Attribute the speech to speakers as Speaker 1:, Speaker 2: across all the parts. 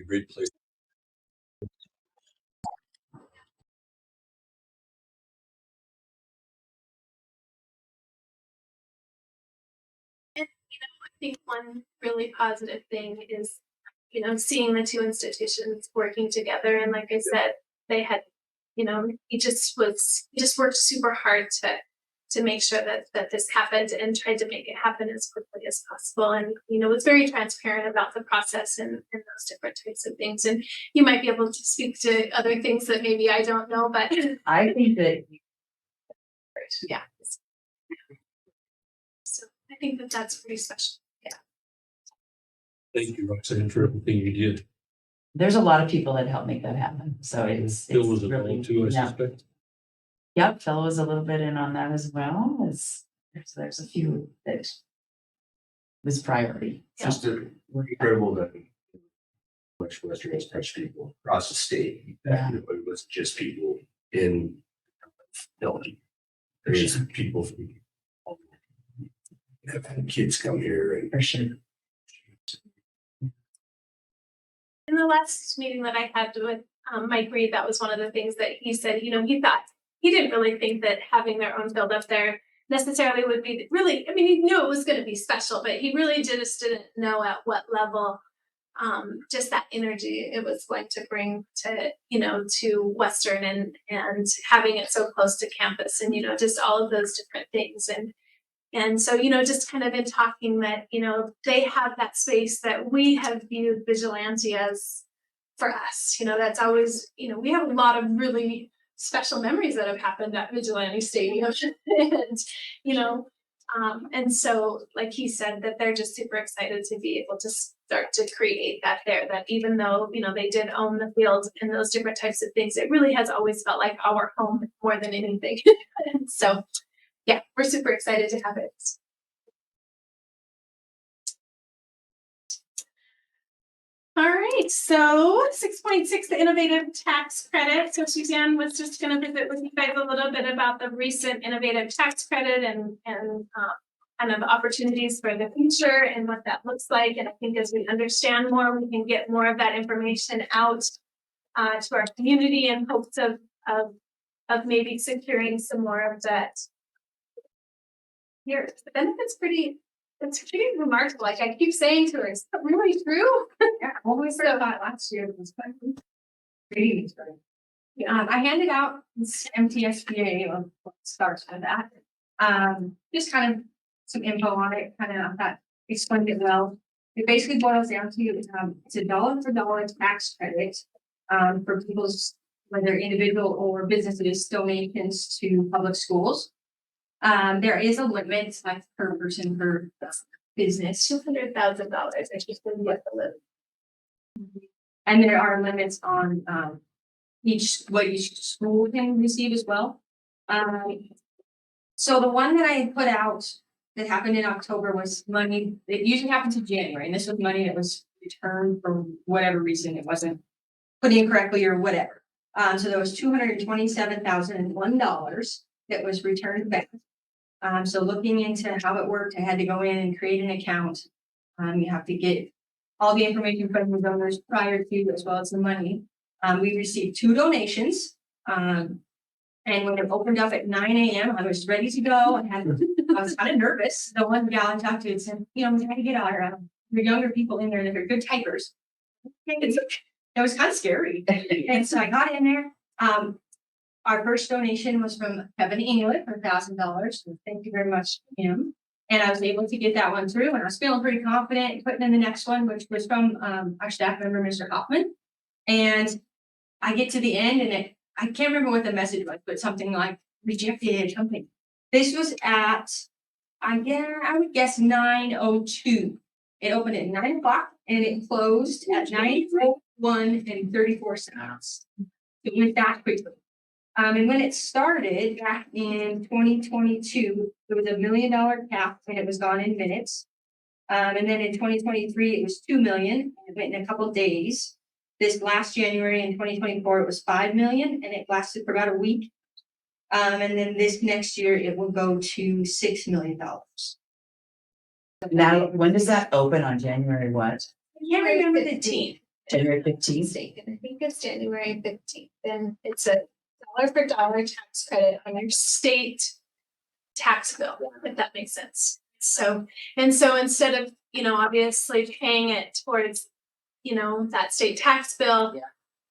Speaker 1: great place.
Speaker 2: And I think one really positive thing is, seeing the two institutions working together. And like I said, they had, he just worked super hard to make sure that this happened and tried to make it happen as quickly as possible. And, was very transparent about the process and those different types of things. And you might be able to speak to other things that maybe I don't know, but
Speaker 3: I think that,
Speaker 2: yeah. So I think that's pretty special. Yeah.
Speaker 1: Thank you, Roxanne, for everything you did.
Speaker 3: there's a lot of people that help make that happen. So
Speaker 1: Phil was
Speaker 3: really,
Speaker 1: involved too, I
Speaker 3: yeah.
Speaker 1: suspect.
Speaker 3: Yep, Phil was a little bit in on that as well. There's a few that was priority.
Speaker 4: It's just incredible that much Western has touched people across the state. That it was just people in Philly. There's people from have had kids come here and
Speaker 3: For sure.
Speaker 2: In the last meeting that I had with Mike Reed, that was one of the things that he said. He didn't really think that having their own field up there necessarily would be really. I mean, he knew it was going to be special, but he really just didn't know at what level just that energy it was going to bring to Western and having it so close to campus and just all of those different things and so just kind of in talking that they have that space that we have viewed Vigilante as for us. That's always we have a lot of really special memories that have happened at Vigilante Stadium and so like he said that they're just super excited to be able to start to create that there, that even though they did own the field and those different types of things, it really has always felt like our home more than anything. So yeah, we're super excited to have it. All right, so 6.6, the innovative tax credit. So Suzanne was just going to visit with you guys a little bit about the recent innovative tax credit and kind of opportunities for the future and what that looks like. And I think as we understand more, we can get more of that information out to our community in hopes of maybe securing some more of that. Here, the benefit's it's pretty remarkable. Like I keep saying to her, is that really true?
Speaker 5: Yeah, well, we started that last year. It was pretty exciting. I handed out this MTSBA of what starts with that. Just kind of some info on it, kind of that explained it well. It basically boils down to it's a dollar for dollar tax credit for people's, whether individual or businesses, donations to public schools. There is a limit, like per person per business.
Speaker 2: $200,000. I just didn't get the limit.
Speaker 5: And there are limits on what each school can receive as well. So the one that I had put out that happened in October was money. It usually happens in January, and this was money that was returned for whatever reason. It wasn't put in correctly or whatever. So there was $227,001 that was returned back. So looking into how it worked, I had to go in and create an account. You have to get all the information from the donors prior to, as well as the money. We received 2 donations. And when it opened up at 9 a.m., I was ready to go. I was kind of nervous. The one gal I talked to said, we got to get our younger people in there that are good typers. It was kind of scary. And so I got in there. Our first donation was from Kevin England for $1,000. So thank you very much to him. And I was able to get that one through, and I was feeling pretty confident putting in the next one, which was from our staff member, Mr. Hoffman. And I get to the end, and I can't remember what the message was, but something like rejected something. This was at, I would guess 9:02. It opened at 9 o'clock and it closed at 9:01 and 34 seconds. It went that quickly. And when it started back in 2022, it was $1 million cap and it was gone in minutes. And then in 2023, it was 2 million. It went in a couple of days. This last January in 2024, it was 5 million and it lasted for about a week. And then this next year, it will go to $6 million.
Speaker 3: Now, when does that open on January what?
Speaker 5: I can't remember the date.
Speaker 3: January 15th.
Speaker 2: mistaken. I think it's January 15th. Then it's a dollar for dollar tax credit on your state tax bill, if that makes sense. So instead of, obviously paying it towards, that state tax bill,
Speaker 3: Yeah.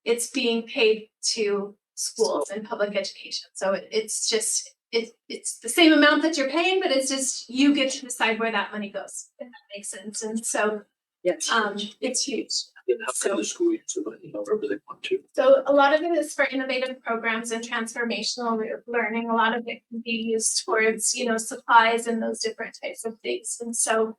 Speaker 2: it's being paid to schools and public education. So it's just, it's the same amount that you're paying, but it's just, you get to decide where that money goes, if that makes sense. And so,
Speaker 3: Yes.
Speaker 2: it's huge.
Speaker 1: And how can the school use the money however they want to?
Speaker 2: So a lot of it is for innovative programs and transformational learning. A lot of it can be used towards, supplies and those different types of things. And so,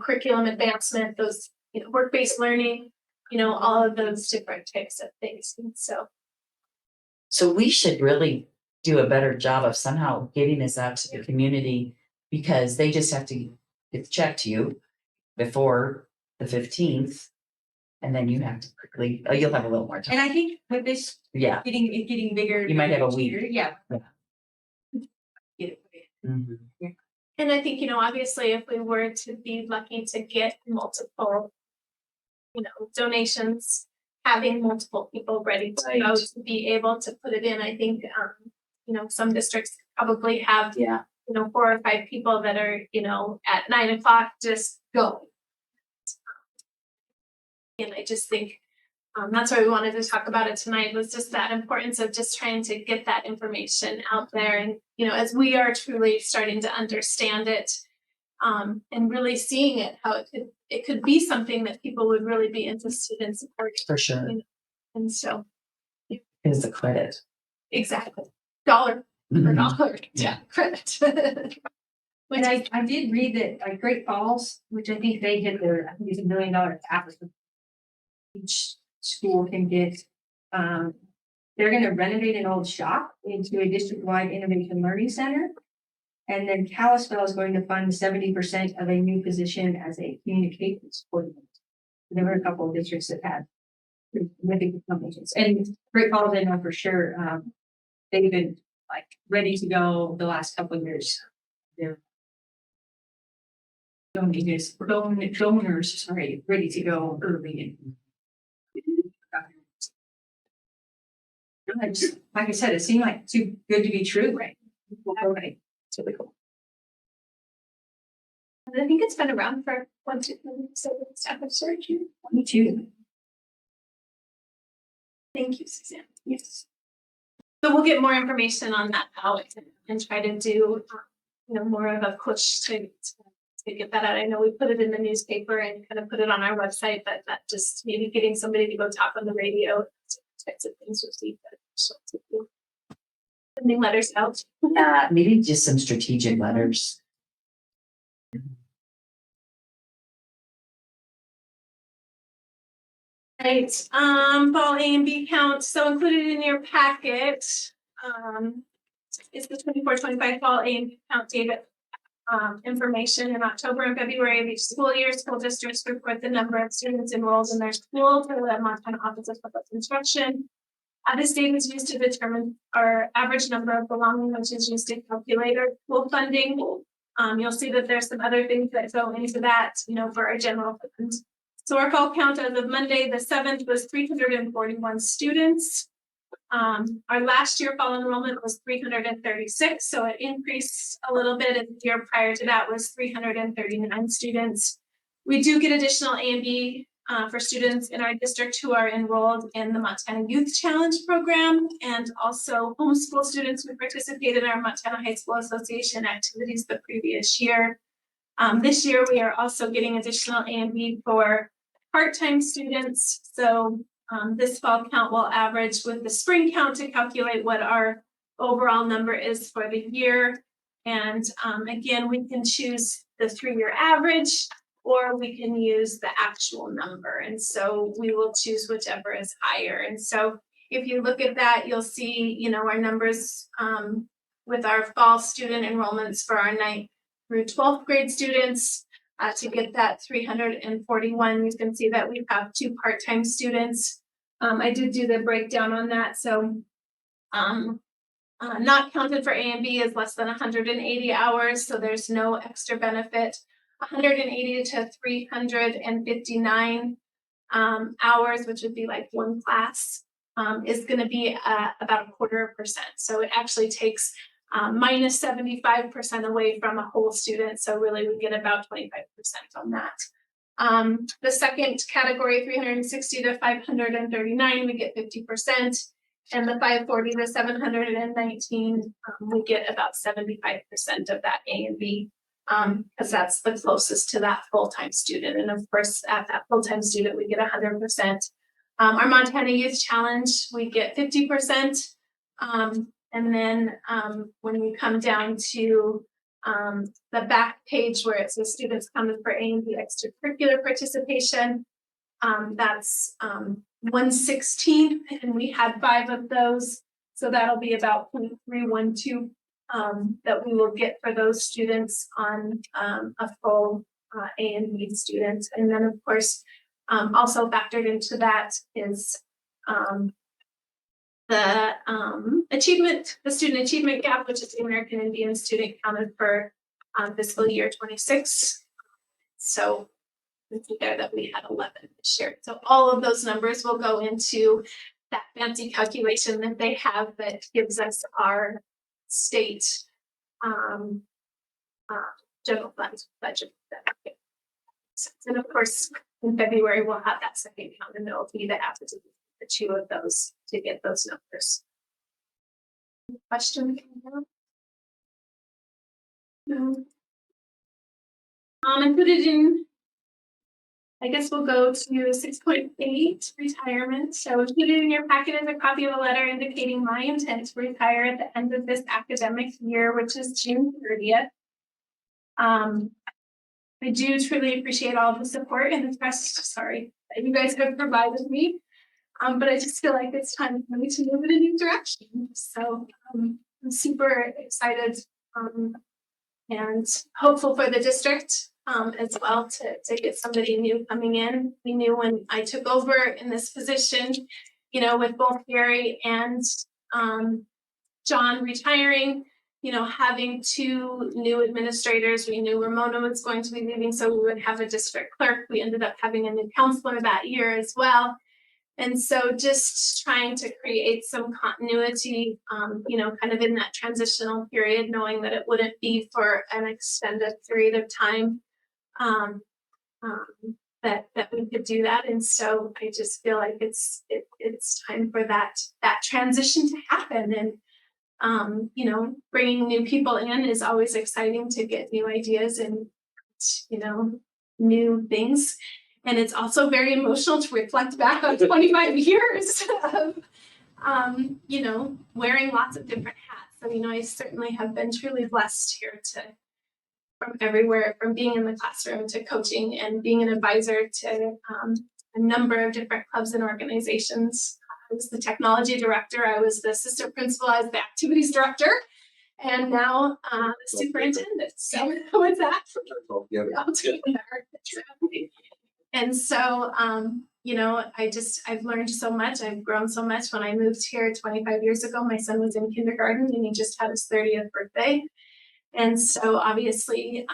Speaker 2: curriculum advancement, those, work-based learning, all of those different types of things. And
Speaker 3: So we should really do a better job of somehow getting this out to the community, because they just have to get the check to you before the 15th. And then you have to quickly, you'll have a little more
Speaker 5: And
Speaker 3: time.
Speaker 5: I think with this
Speaker 3: Yeah.
Speaker 5: getting bigger.
Speaker 3: You might have a
Speaker 5: each
Speaker 3: week.
Speaker 5: year, Yeah.
Speaker 3: Yeah.
Speaker 5: Get it.
Speaker 3: Mhm.
Speaker 2: And I think, obviously if we were to be lucky to get multiple, donations, having multiple people ready to go
Speaker 3: Right.
Speaker 2: to be able to put it in, I think, some districts probably have,
Speaker 3: Yeah.
Speaker 2: 4 or 5 people that are, at 9:00 just go. And I just think, that's why we wanted to talk about it tonight, was just that importance of just trying to get that information out there. And, as we are truly starting to understand it, and really seeing it, how it could be something that people would really be interested in supporting.
Speaker 3: For sure.
Speaker 2: And so,
Speaker 3: Is the credit.
Speaker 2: exactly, dollar for
Speaker 3: Mhm.
Speaker 2: dollar
Speaker 3: Yeah.
Speaker 2: credit.
Speaker 5: And I did read that like Great Falls, which I think they hit I think it's $1 million cap. Each school can get, they're gonna renovate an old shop into a district-wide innovation learning center. And then Kalispell is going to fund 70% of a new position as a communications coordinator. There were a couple of districts that had significant companies, and Great Falls, I know for sure, they've been like ready to go the last couple of years. They're donors, sorry, ready to go early. And like I said, it seemed like too good to be true, right? Okay, it's really cool.
Speaker 2: And I think it's been around for 2 staff of surgery.
Speaker 5: Me too.
Speaker 2: Thank you, Suzanne. Yes. So we'll get more information on that out and try to do, more of a push to get that out. I know we put it in the newspaper and kind of put it on our website, but that just maybe getting somebody to go talk on the radio, types of things would be beneficial. Sending letters out.
Speaker 3: Yeah, maybe just some strategic letters.
Speaker 2: Right, fall A and B count, so included in your packet, is the 24-25 fall A and B count data. Information in October and February of each school year. School districts report the number of students enrolled in their school to the Montana Office of Public Instruction. This data is used to determine our average number of belonging, which is used to calculate our school funding. You'll see that there's some other things that go into that, for our general fund. So our fall count as of Monday, the 7th, was 341 students. Our last year fall enrollment was 336, so it increased a little bit, and the year prior to that was 339 students. We do get additional A and B for students in our district who are enrolled in the Montana Youth Challenge program, and also homeschool students who participated in our Montana High School Association activities the previous year. This year we are also getting additional A and B for part-time students. So this fall count will average with the spring count to calculate what our overall number is for the year. And again, we can choose the 3-year average, or we can use the actual number. And so we will choose whichever is higher. And so if you look at that, you'll see, our numbers with our fall student enrollments for our 9th through 12th grade students. To get that 341, you can see that we have 2 part-time students. I did do the breakdown on that. So not counted for A and B is less than 180 hours. So there's no extra benefit. 180 to 359 Hours, which would be like one class, is gonna be about 0.25%. So it actually takes minus 75% away from a whole student. So really we get about 25% on that. The second category, 360 to 539, we get 50%. And the 540 to 719, we get about 75% of that A and B, because that's the closest to that full-time student. And of course, at that full-time student, we get 100%. Our Montana Youth Challenge, we get 50%. And then when we come down to the back page where it says students coming for A and B extracurricular participation, that's 1/16, and we had 5 of those. So that'll be about 0.312 that we will get for those students on a full A and B student. And then of course, also factored into that is the student achievement gap, which is the American Indian student counted for fiscal year 26. So there that we had 11 this year. So all of those numbers will go into that fancy calculation that they have that gives us our state general fund budget. And of course, in February, we'll have that second count, and it'll be the average of the 2 of those to get those numbers. Question? No. I put it in. I guess we'll go to 6.8, retirement. So included in your packet is a copy of a letter indicating my intent to retire at the end of this academic year, which is June 30th. I do truly appreciate all the support and the trust, that you guys have provided me. But I just feel like it's time for me to move in a new direction. So I'm super excited and hopeful for the district. As well to get somebody new coming in. We knew when I took over in this position, with both Gary and John retiring, having 2 new administrators, we knew Ramona was going to be leaving, so we would have a district clerk. We ended up having a new counselor that year as well. And so just trying to create some continuity, kind of in that transitional period, knowing that it wouldn't be for an extended period of time. That we could do that, and so I just feel like it's time for that transition to happen. And bringing new people in is always exciting to get new ideas and new things. And it's also very emotional to reflect back on 25 years of wearing lots of different hats. So I certainly have been truly blessed here from everywhere, from being in the classroom to coaching and being an advisor to a number of different clubs and organizations. I was the technology director, I was the assistant principal, I was the activities director, and now the superintendent. So with that, I'll do it. And so, I've learned so much. I've grown so much. When I moved here 25 years ago, my son was in kindergarten and he just had his 30th birthday. And so obviously,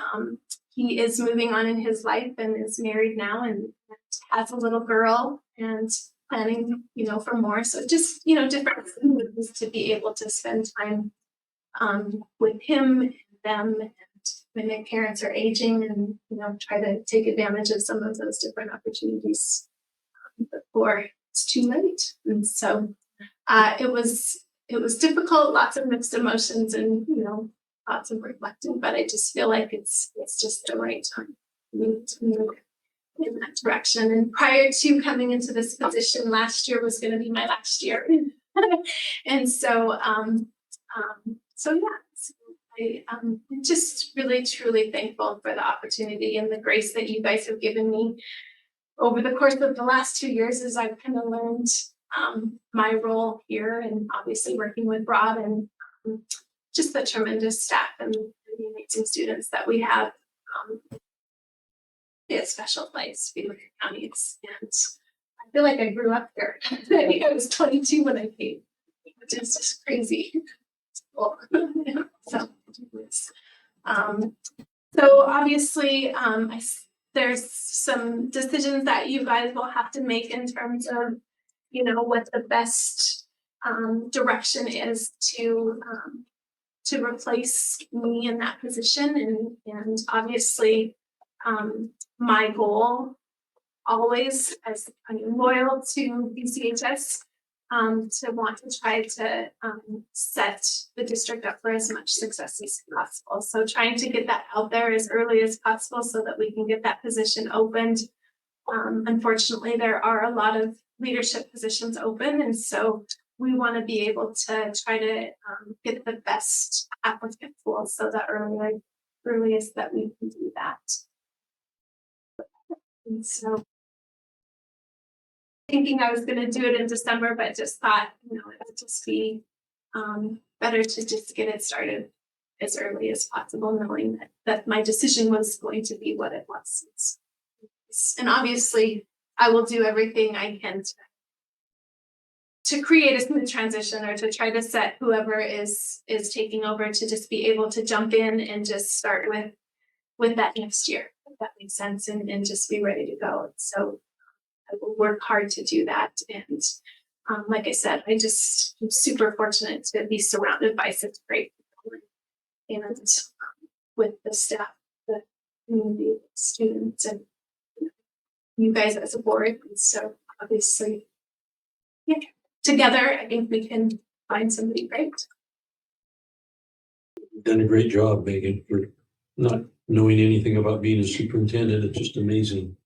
Speaker 2: he is moving on in his life and is married now and has a little girl and planning, for more. So just, different ways to be able to spend time with him and them, and when their parents are aging, and try to take advantage of some of those different opportunities before it's too late. And so it was difficult, lots of mixed emotions, and lots of reflecting, but I just feel like it's just the right time to move in that direction. And prior to coming into this position, last year was going to be my last year. And so, I'm just really, truly thankful for the opportunity and the grace that you guys have given me over the course of the last 2 years as I've kind of learned my role here, and obviously working with Rob and just the tremendous staff and the amazing students that we have. It's a special place, Beaver County, and I feel like I grew up here. I think I was 22 when I came, which is just crazy. So obviously, there's some decisions that you guys will have to make in terms of, you know, what the best direction is to replace me in that position. And obviously, my goal always, as I'm loyal to BCHS, to want to try to set the district up for as much success as possible. So trying to get that out there as early as possible so that we can get that position opened. Unfortunately, there are a lot of leadership positions open, and so we want to be able to try to get the best applicant pool so the earliest that we can do that. And so thinking I was going to do it in December, but just thought, you know, it would just be better to just get it started as early as possible, knowing that my decision was going to be what it was. And obviously, I will do everything I can to create a smooth transition, or to try to set whoever is taking over to just be able to jump in and just start with that next year, if that makes sense, and just be ready to go. So I will work hard to do that. And like I said, I'm super fortunate to be surrounded by such great people, and with the staff, the community, the students, and you guys as a board. And so obviously, yeah, together, I think we can find somebody great.
Speaker 1: You've done a great job, Megan, for not knowing anything about being a superintendent. It's just amazing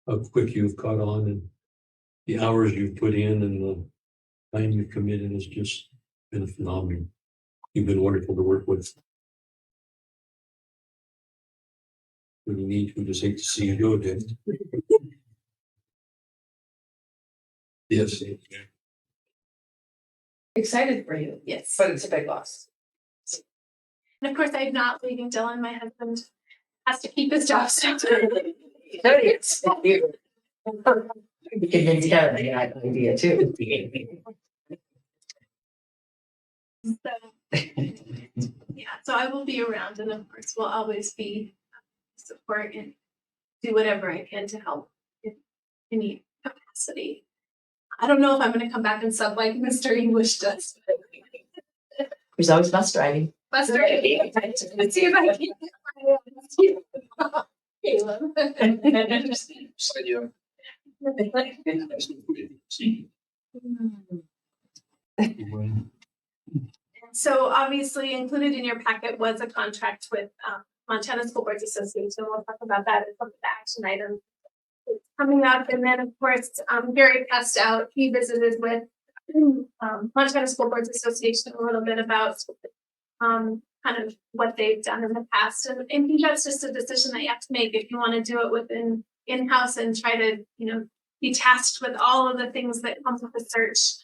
Speaker 1: how quick you've caught on, and the hours you've put in and the time you've committed has just been phenomenal. You've been wonderful to work with. When you need to, just hate to see you go, Dan. Yes.
Speaker 6: Excited for you,
Speaker 2: Yes.
Speaker 6: but it's a big loss.
Speaker 2: And of course, I'm not leaving Dylan. My husband has to keep his job. So
Speaker 3: We can get together, I got an idea too.
Speaker 2: yeah, so I will be around, and of course, will always be support and do whatever I can to help in any capacity. I don't know if I'm going to come back and sub like Mr. English does.
Speaker 3: There's always bus driving.
Speaker 2: Let's see if I can. Caleb. So obviously included in your packet was a contract with Montana School Boards Association. We'll talk about that as some of the action items coming up. And then of course, Gary passed out, he visited with Montana School Boards Association a little bit about kind of what they've done in the past. And I think that's just a decision that you have to make if you want to do it within in-house and try to, you know, be tasked with all of the things that comes with the search,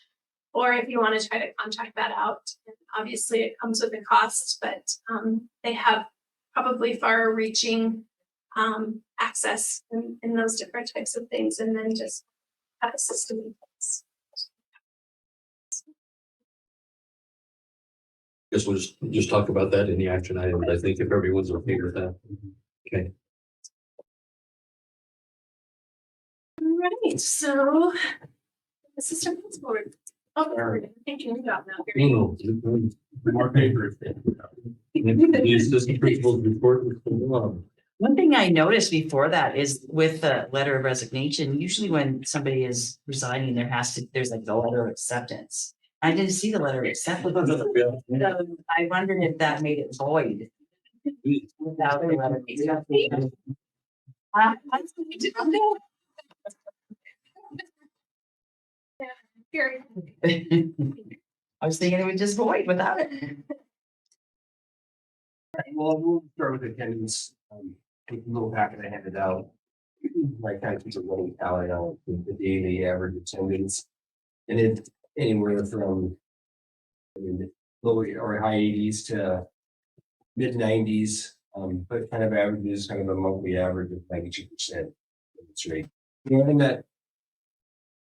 Speaker 2: or if you want to try to contract that out. And obviously it comes with a cost, but they have probably far reaching access in those different types of things, and then just have a system in place.
Speaker 1: Guess we'll just talk about that in the action items. I think if everyone's okay with that. Okay.
Speaker 2: All right, so assistant principal. Oh, thank you. Job now.
Speaker 1: No,
Speaker 4: More paper.
Speaker 1: the assistant principal's report.
Speaker 3: One thing I noticed before that is with the letter of resignation, usually when somebody is resigning, there's like the letter of acceptance. I didn't see the letter of acceptance. So I wondered if that made it void. Without the letter of acceptance.
Speaker 2: Very.
Speaker 3: I was thinking it would just void without it.
Speaker 4: Well, we'll start with attendance. Take a little packet I handed out. Like kind of keeps a running tally on the daily average attendance. And it anywhere from low or high 80s to mid 90s. But kind of averages kind of a monthly average of 92%. That's right. And that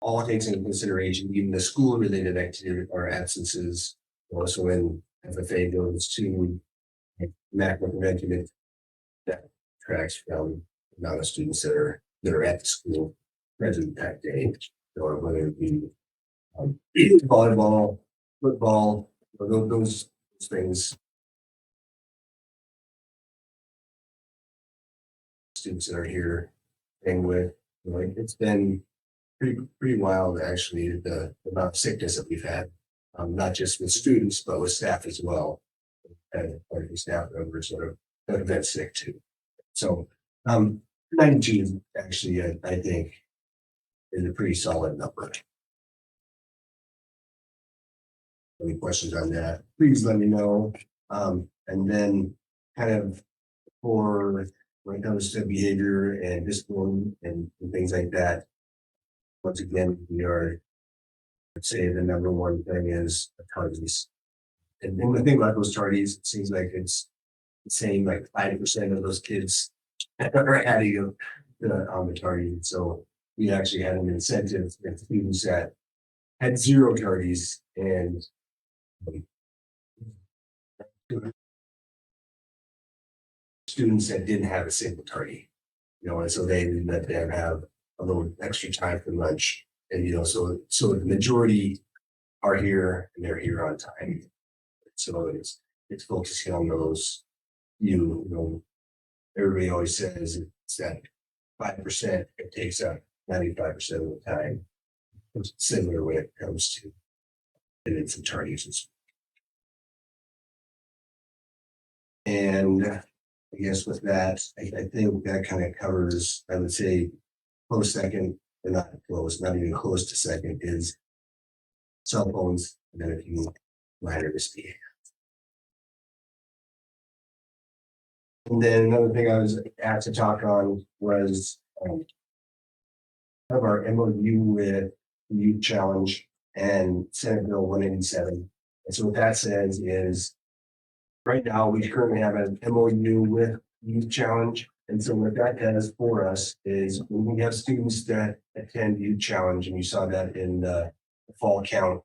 Speaker 4: all takes into consideration even the school related activity or absences. Also when FFA goes to macro prevention, that tracks from amount of students that are at the school present that day, or whether it be volleyball, football, or those things. Students that are here and with, like, it's been pretty wild actually, the amount of sickness that we've had, not just with students, but with staff as well. And part of the staff members that have been sick too. So 92 is actually, I think, is a pretty solid number. Any questions on that, please let me know. And then kind of for when it comes to behavior and discipline and things like that, once again, we are, I'd say the number one thing is tardies. And the thing about those tardies, it seems like it's the same, like 50% of those kids are adding on the tardy. So we actually had an incentive with students that had 0 tardies and students that didn't have a single tardy, and so they let them have a little extra time for lunch. And, so the majority are here and they're here on time. So it's focusing on those, everybody always says it's that 5%, it takes up 95% of the time. It's similar when it comes to attendance and tardies. And I guess with that, I think that kind of covers, I would say, close second, or not close, not even close to second, is cell phones, and then if you minor misbehavior. And then another thing I was asked to talk on was of our MOU with the Youth Challenge and Senate Bill 187. And so what that says is, right now, we currently have an MOU with Youth Challenge. And so what that does for us is when we have students that attend Youth Challenge, and you saw that in the fall count,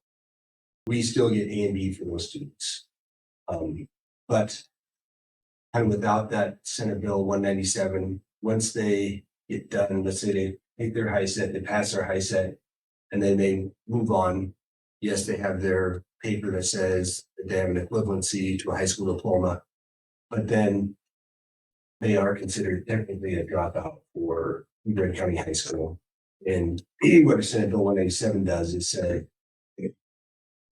Speaker 4: we still get A and B for those students. But kind of without that Senate Bill 197, once they get done, let's say they take their high set, they pass their high set, and then they move on. Yes, they have their paper that says that they have an equivalency to a high school diploma, but then they are considered technically a dropout for Grand County High School. And what Senate Bill 187 does is say, if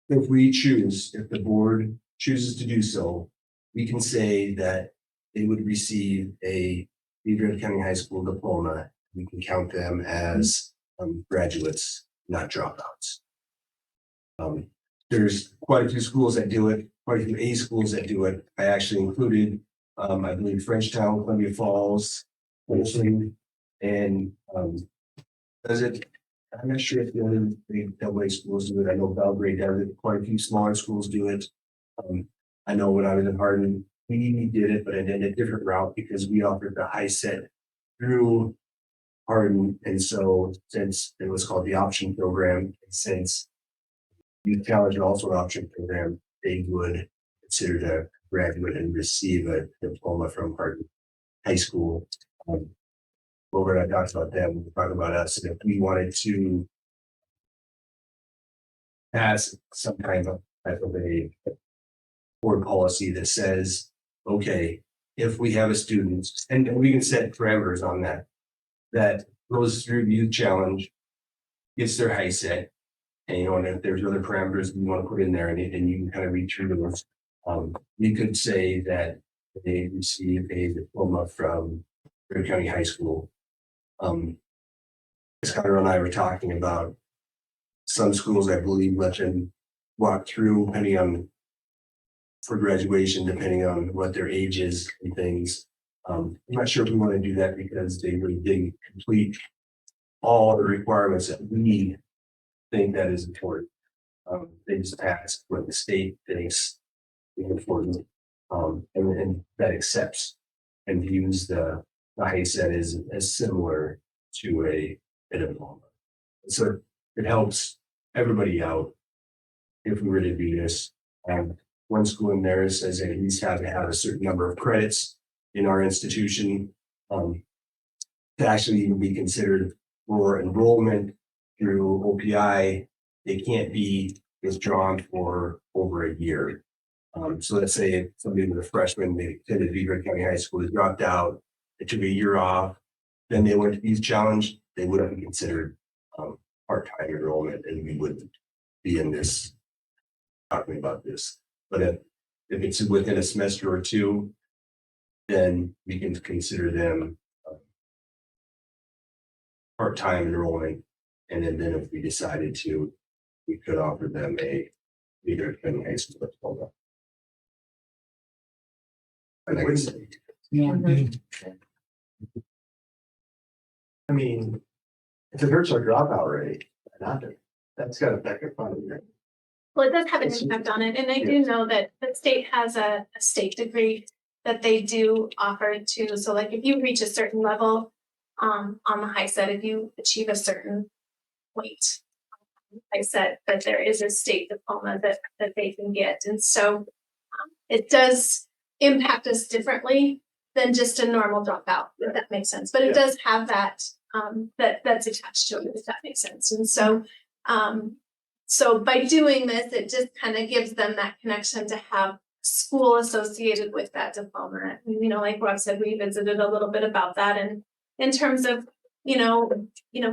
Speaker 4: the board chooses to do so, we can say that they would receive a Grand County High School diploma. We can count them as graduates, not dropouts. There's quite a few schools that do it, quite a few A schools that do it. I actually included, I believe, Frenchtown, Columbia Falls, Wilson, and does it? I'm not sure if the other big double-A schools do it. I know Belgrade does it. Quite a few smaller schools do it. I know when I was in Hardin, we did it, but I did a different route because we offered the high set through Hardin. And so since it was called the option program, and since Youth Challenge is also an option program, they would consider to graduate and receive a diploma from Hardin High School. But when I talked about them, we talked about us, and if we wanted to pass some kind of type of a board policy that says, okay, if we have a student, and we can set parameters on that goes through Youth Challenge, gets their high set, and and if there's other parameters you want to put in there, and you can kind of read through those, you could say that they receive a diploma from Grand County High School. Skylar and I were talking about some schools, I believe, let them walk through depending on for graduation, depending on what their age is and things. I'm not sure if we want to do that because they really didn't complete all the requirements that we think that is important. They just ask what the state thinks is important, and that accepts and views the high set as similar to a diploma. So it helps everybody out if we were to do this. One school in there says they at least have to have a certain number of credits in our institution. to actually even be considered for enrollment through OPI, they can't be withdrawn for over a year. So let's say if somebody was a freshman, they attended Beaver County High School, they dropped out, they took a year off, then they went to Youth Challenge, they wouldn't be considered part-time enrollment, and we wouldn't be in this talking about this. But if it's within a semester or two, then we can consider them part-time enrollment. And then if we decided to, we could offer them a Beaver County High School diploma. And I guess,
Speaker 3: Yeah.
Speaker 7: I mean, if it hurts our dropout rate, that's got to affect our funding.
Speaker 2: Well, it does have an impact on it, and I do know that the state has a state degree that they do offer too. So like if you reach a certain level on the high set, if you achieve a certain weight, I said that there is a state diploma that they can get. And so it does impact us differently than just a normal dropout, if that makes sense. But it does have that that's attached to it, if that makes sense. And so so by doing this, it just kind of gives them that connection to have school associated with that diploma. You know, like Rob said, we visited a little bit about that. And in terms of,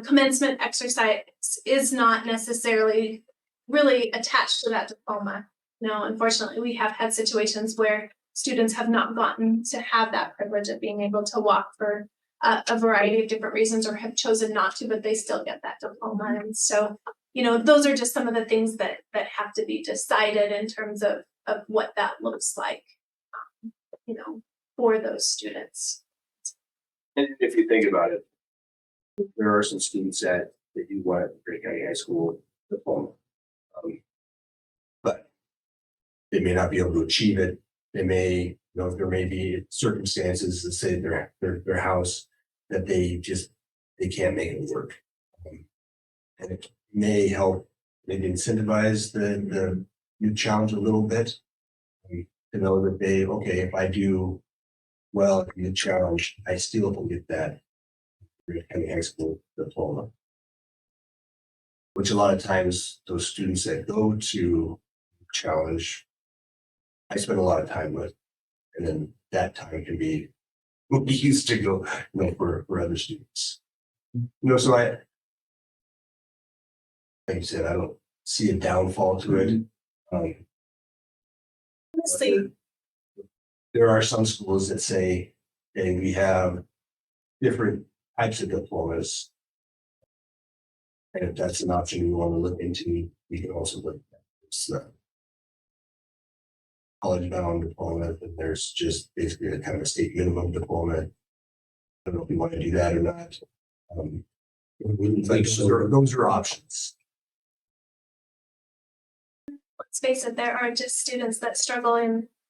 Speaker 2: commencement exercise is not necessarily really attached to that diploma. No, unfortunately, we have had situations where students have not gotten to have that privilege of being able to walk for a variety of different reasons, or have chosen not to, but they still get that diploma. And so, those are just some of the things that have to be decided in terms of what that looks like, for those students.
Speaker 4: and if you think about it, there are some students that you want Beaver County High School diploma. But they may not be able to achieve it. They may, there may be circumstances that say their house that they can't make it work. And it may help maybe incentivize the youth challenge a little bit. To know that if I do well at the youth challenge, I still can get that Beaver County High School diploma. Which a lot of times those students that go to challenge, I spend a lot of time with, and then that time can be used to go, for other students. So like you said, I don't see a downfall to it.
Speaker 2: Honestly,
Speaker 4: There are some schools that say, hey, we have different types of diplomas. And if that's an option you want to look into, we can also look at this college bound diploma. And there's just basically a kind of a state minimum diploma. I don't know if you want to do that or not.
Speaker 1: think so.
Speaker 4: Those are options.
Speaker 2: let's face it, there are just students that struggle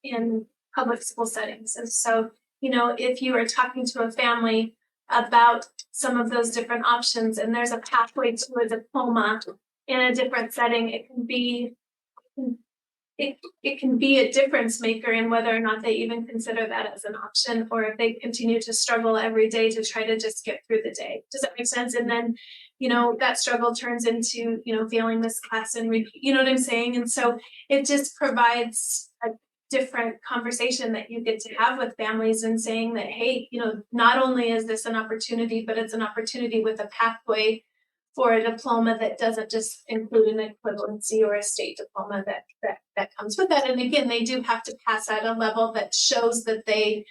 Speaker 2: in public school settings. And so, if you are talking to a family about some of those different options and there's a pathway to a diploma in a different setting, it can be a difference maker in whether or not they even consider that as an option, or if they continue to struggle every day to try to just get through the day. Does that make sense? And then, that struggle turns into, failing this class and you know what I'm saying? And so it just provides a different conversation that you get to have with families, and saying that, hey, not only is this an opportunity, but it's an opportunity with a pathway for a diploma that doesn't just include an equivalency or a state diploma that comes with that. And again, they do have to pass at a level that shows that they,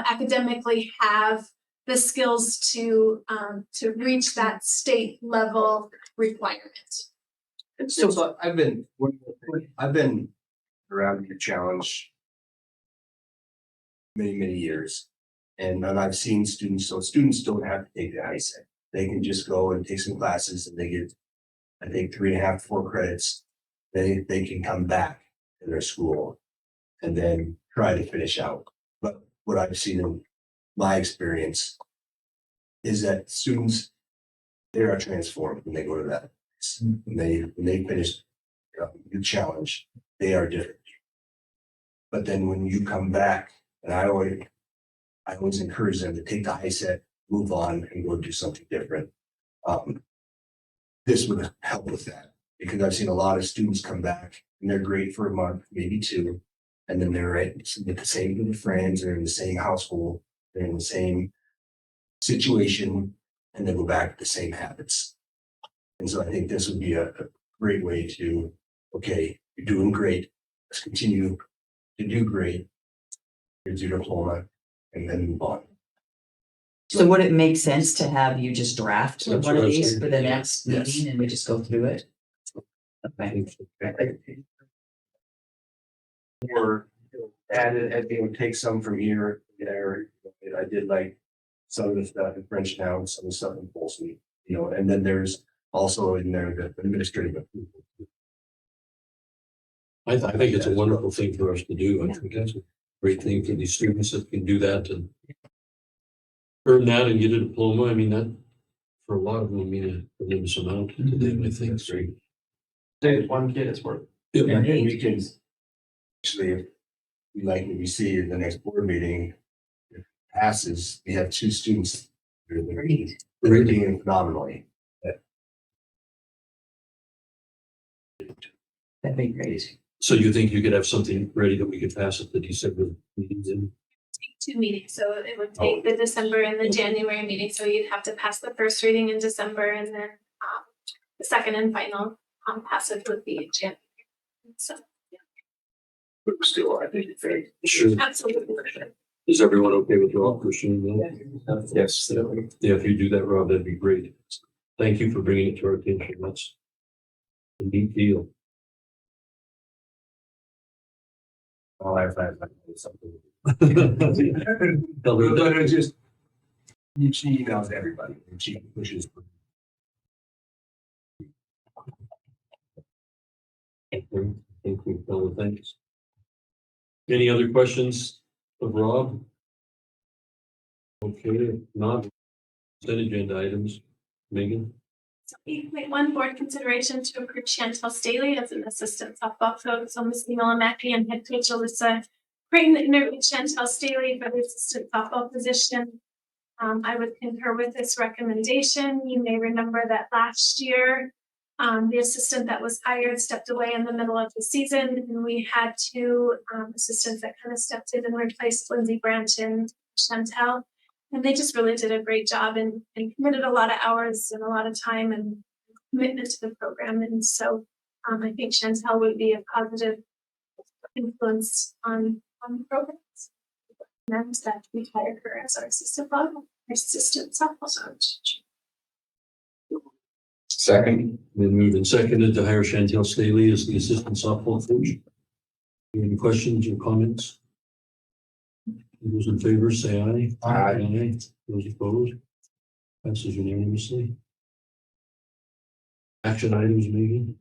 Speaker 2: academically have the skills to reach that state level requirement.
Speaker 4: So I've been around the challenge many years, and I've seen students. So students don't have to take the ISEC. They can just go and take some classes, and they get, I think, 3.5, 4 credits. They can come back to their school and then try to finish out. But what I've seen in my experience is that students, they are transformed when they go to that. When they finish the challenge, they are different. But then when you come back, and I always encourage them to take the ISET,
Speaker 8: move on and go do something different. This would help with that because I've seen a lot of students come back and they're great for a month, maybe two. And then they're with the same group of friends, they're in the same household, they're in the same situation, and they go back to the same habits. And so I think this would be a great way to, okay, you're doing great. Let's continue to do great. Here's your diploma and then move on.
Speaker 3: So would it make sense to have you just draft
Speaker 1: That's
Speaker 3: one
Speaker 1: what
Speaker 3: of
Speaker 1: I was
Speaker 3: these for the
Speaker 1: thinking, yeah.
Speaker 3: next
Speaker 8: Yes.
Speaker 3: meeting and we just go through it?
Speaker 1: I
Speaker 3: Okay.
Speaker 1: think
Speaker 4: Or add it, and you know, take some from here, there. I did like some of the stuff in French now, some of the stuff in Folsom, you know, and then there's also in there the administrative approval.
Speaker 1: I think it's a wonderful thing for us to do. I think that's a great thing for these students that can do that and earn that and get a diploma. I mean, that for a lot of them, I mean, a tremendous amount to them, I think. So,
Speaker 7: Say one kid is worth.
Speaker 1: yeah,
Speaker 8: And then we can, actually, if we like what we see in the next board meeting, if it passes, we have two students that are doing phenomenally.
Speaker 3: That'd be great.
Speaker 1: So you think you could have something ready that we could pass at the December meetings in?
Speaker 2: Take 2 meetings, so it would take the December and the January meeting, so you'd have to pass the first reading in December and then the second and final passage would be in January. So,
Speaker 8: But still, I think it's very.
Speaker 1: Sure.
Speaker 2: absolutely.
Speaker 1: Is everyone okay with Rob pursuing that?
Speaker 4: Yes.
Speaker 1: Yeah, if you do that, Rob, that'd be great. Thank you for bringing it to our attention. That's a neat deal.
Speaker 4: All I have something.
Speaker 1: Tell her
Speaker 4: But
Speaker 1: that.
Speaker 4: it just, she emails everybody and she pushes.
Speaker 1: Thank you, Phil. Thanks. Any other questions of Rob? Okay, if not, consent agenda items. Megan?
Speaker 2: So 8.1 board consideration to approve Chantel Staley as an assistant softball coach. So Ms. Mackey and head coach Alyssa Creighton interviewed Chantel Staley for the assistant softball position. I would concur with this recommendation. You may remember that last year, the assistant that was hired stepped away in the middle of the season, and we had two assistants that kind of stepped in and replaced Lindsay Branch and Chantel. And they just really did a great job and committed a lot of hours and a lot of time and commitment to the program. And so I think Chantel would be a positive influence on the programs. And that we hired her as our assistant softball coach.
Speaker 8: Second.
Speaker 1: Been moved and seconded to hire Chantel Staley as the assistant softball coach. Any questions or comments? Those in favor, say aye.
Speaker 8: Aye.
Speaker 1: Those opposed? Passes unanimously. Action items, Megan?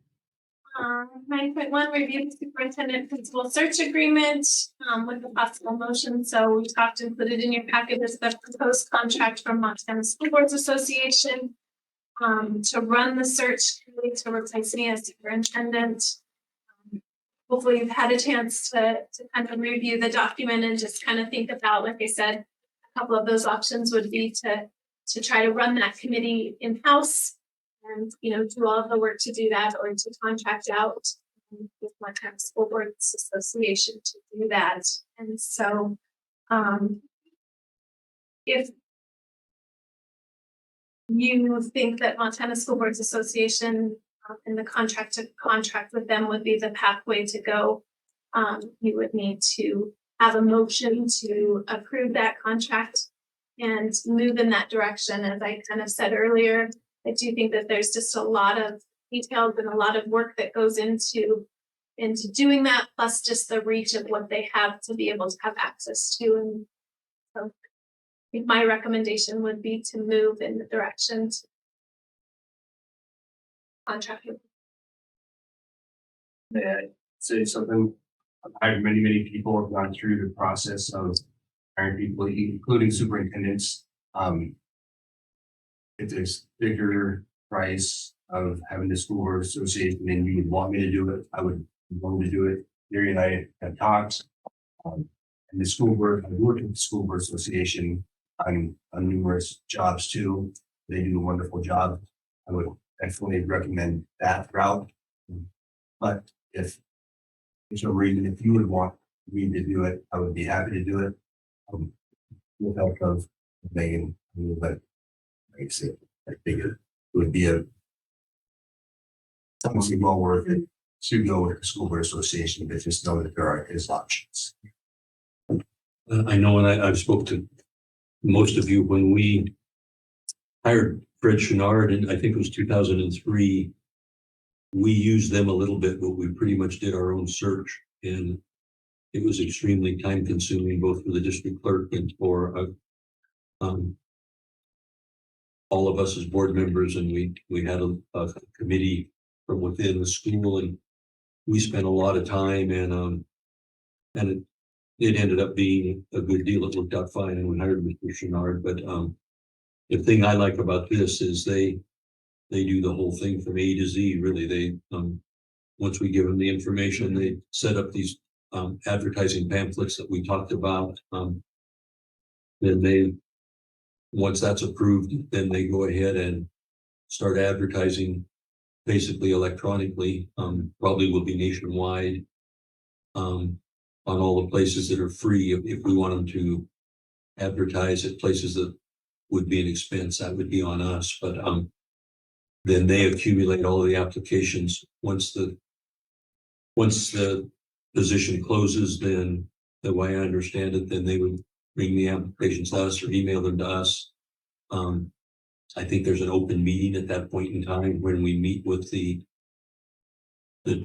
Speaker 2: 9.1, review the superintendent principal search agreement with the possible motion. So we talked, included in your packet is the proposed contract from Montana School Boards Association to run the search committee to replace me as superintendent. Hopefully you've had a chance to kind of review the document and just kind of think about, like I said, a couple of those options would be to try to run that committee in-house and, you know, do all of the work to do that or to contract out with Montana School Boards Association to do that. And so if you think that Montana School Boards Association and the contract with them would be the pathway to go, you would need to have a motion to approve that contract and move in that direction. As I kind of said earlier, I do think that there's just a lot of details and a lot of work that goes into doing that, plus just the reach of what they have to be able to have access to. And so I think my recommendation would be to move in the direction to contract with.
Speaker 4: May I say something? I've hired many people have gone through the process of hiring people, including superintendents. It's a bigger price of having the school board association and you would want me to do it, I would be willing to do it. Gary and I have talked. And the school board, I worked with the school board association
Speaker 8: on numerous jobs too. They do a wonderful job. I would definitely recommend that route. But if there's no reason, if you would want me to do it, I would be happy to do it. With help of Megan, but like I said, I think it would be almost well worth it to go with the school board association, but just know that there is options.
Speaker 1: I know, and I've spoke to most of you when we hired Fred Chenard, and I think it was 2003. We used them a little bit, but we pretty much did our own search, and it was extremely time consuming, both for the district clerk and for all of us as board members. And we had a committee from within the school, and we spent a lot of time, and it ended up being a good deal. It worked out fine, and we hired Mr. Chenard. But the thing I like about this is they do the whole thing from A to Z. Really, they once we give them the information, they set up these advertising pamphlets that we talked about. Then once that's approved, then they go ahead and start advertising basically electronically. Probably will be nationwide on all the places that are free. If we want them to advertise at places that would be an expense, that would be on us. But then they accumulate all of the applications. Once the position closes, then the way I understand it, then they would bring the applications to us or email them to us. I think there's an open meeting at that point in time when we meet with the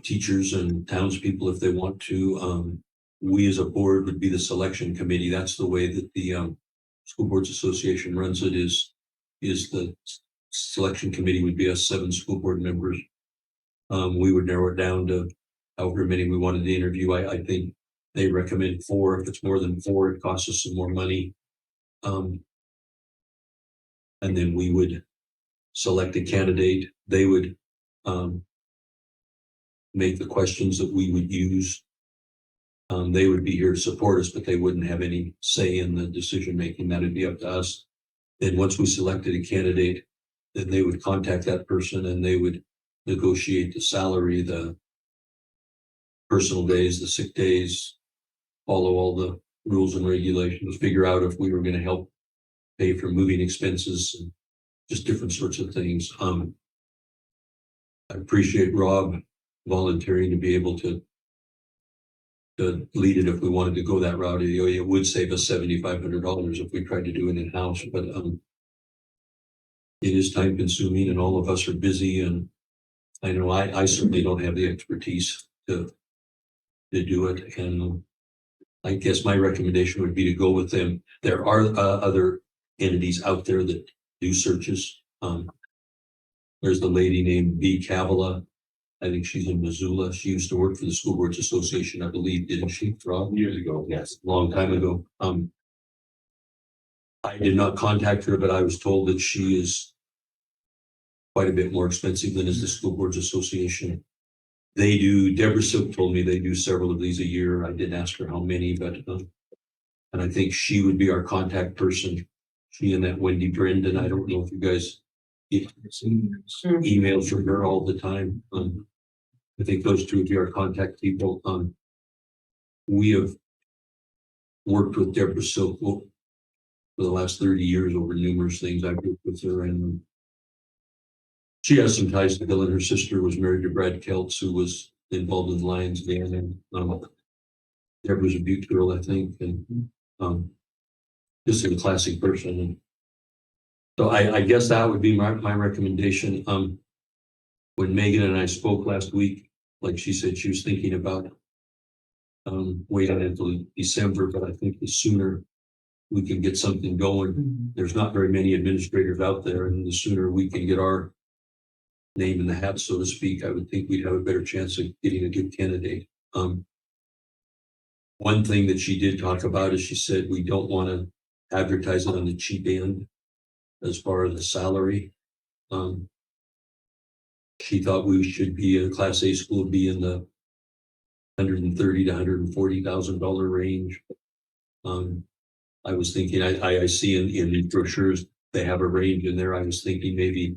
Speaker 1: teachers and townspeople if they want to. We as a board would be the selection committee. That's the way that the School Boards Association runs it, is the selection committee would be us 7 school board members. We would narrow it down to however many we wanted to interview. I think they recommend 4. If it's more than 4, it costs us some more money. And then we would select a candidate. They would make the questions that we would use. They would be here to support us, but they wouldn't have any say in the decision making. That would be up to us. Then once we selected a candidate, then they would contact that person and they would negotiate the salary, the personal days, the sick days, follow all the rules and regulations, figure out if we were going to help pay for moving expenses and just different sorts of things. I appreciate Rob volunteering to be able to lead it if we wanted to go that route. It would save us $7,500 if we tried to do it in-house, but it is time consuming and all of us are busy, and I know I certainly don't have the expertise to do it. And I guess my recommendation would be to go with them. There are other entities out there that do searches. There's the lady named B. Cavala. I think she's in Missoula. She used to work for the School Boards Association, I believe, didn't she, Rob? Years ago. Yes, a long time ago. I did not contact her, but I was told that she is quite a bit more expensive than is the School Boards Association. They do, Deborah Silk told me they do several of these a year. I didn't ask her how many, but and I think she would be our contact person. She and that Wendy Brendan. I don't know if you guys get emails from her all the time. I think those two would be our contact people. We have worked with Deborah Silk for the last 30 years over numerous things. I've worked with her, and she has some ties to Bill, and her sister was married to Brad Keltz, who was involved in Lions Den. And Deborah's a Butte girl, I think, and just a classic person. And so I guess that would be my recommendation. When Megan and I spoke last week, like she said, she was thinking about waiting until December, but I think the sooner we can get something going, there's not very many administrators out there, and the sooner we can get our name in the hat, so to speak, I would think we'd have a better chance of getting a good candidate. One thing that she did talk about is she said we don't want to advertise it on the cheap end as far as the salary. She thought we should be a Class A school, be in the $130,000 to $140,000 range. I was thinking, I see in the brochures, they have a range in there. I was thinking maybe,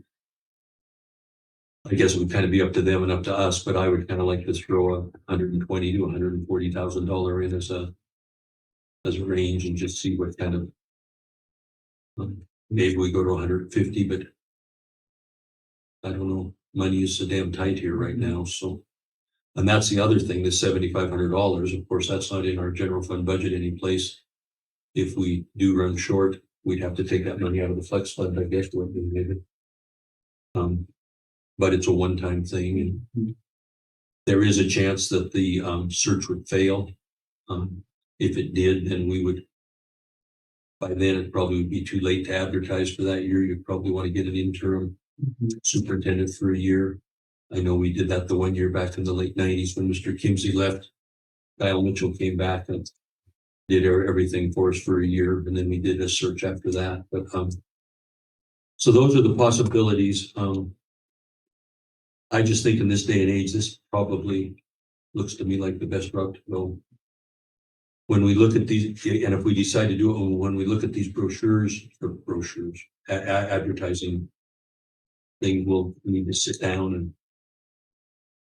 Speaker 1: I guess it would kind of be up to them and up to us, but I would kind of like to throw $120,000 to $140,000 in as a range and just see what kind of, maybe we go to 150, but I don't know, money is so damn tight here right now, so. And that's the other thing, the $7,500, of course, that's not in our general fund budget any place. If we do run short, we'd have to take that money out of the flex fund, I guess, would be maybe. But it's a one-time thing, and there is a chance that the search would fail. If it did, then we would, by then it probably would be too late to advertise for that year. You'd probably want to get an interim superintendent for a year. I know we did that the 1 year back in the late 90s when Mr. Kimsey left. Kyle Mitchell came back and did everything for us for a year, and then we did a search after that. But so those are the possibilities. I just think in this day and age, this probably looks to me like the best route to go. When we look at these, and if we decide to do it, when we look at these advertising thing, we'll need to sit down and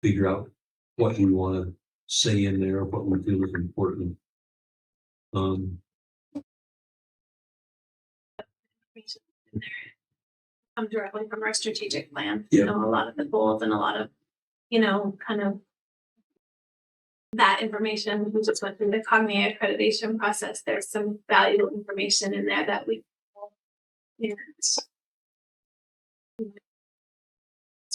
Speaker 1: figure out what we want to say in there, what we feel is important.
Speaker 2: Come directly from our strategic plan.
Speaker 1: Yeah.
Speaker 2: You know, a lot of the goals and a lot of, you know, kind of that information. We just went through the Cognia accreditation process. There's some valuable information in there that we, you know, so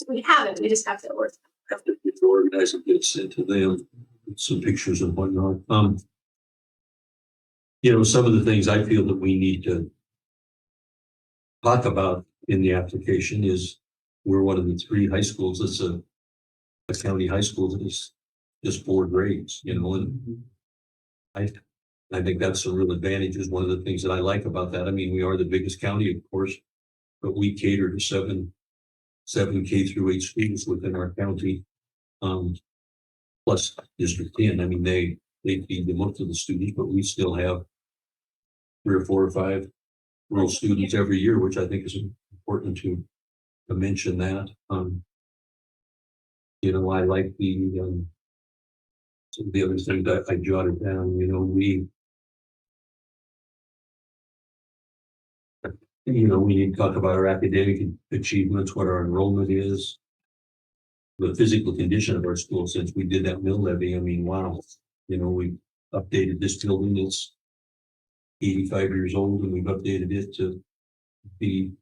Speaker 2: we have it. We just have to work.
Speaker 1: Have to organize and get it sent to them, some pictures and whatnot. You know, some of the things I feel that we need to talk about in the application is we're one of the 3 high schools that's a county high school that is just 4 grades, you know, and I think that's a real advantage, is one of the things that I like about that. I mean, we are the biggest county, of course, but we cater to seven K through 8 schools within our county, plus District 10. I mean, they feed the most of the students, but we still have 3 or 4 or 5 rural students every year, which I think is important to mention that. You know, I like some of the other things that I jotted down. You know, we need to talk about our academic achievements, what our enrollment is, the physical condition of our school since we did that mill levy. I mean, wow, you know, we updated this building. It's 85 years old, and we've updated it to be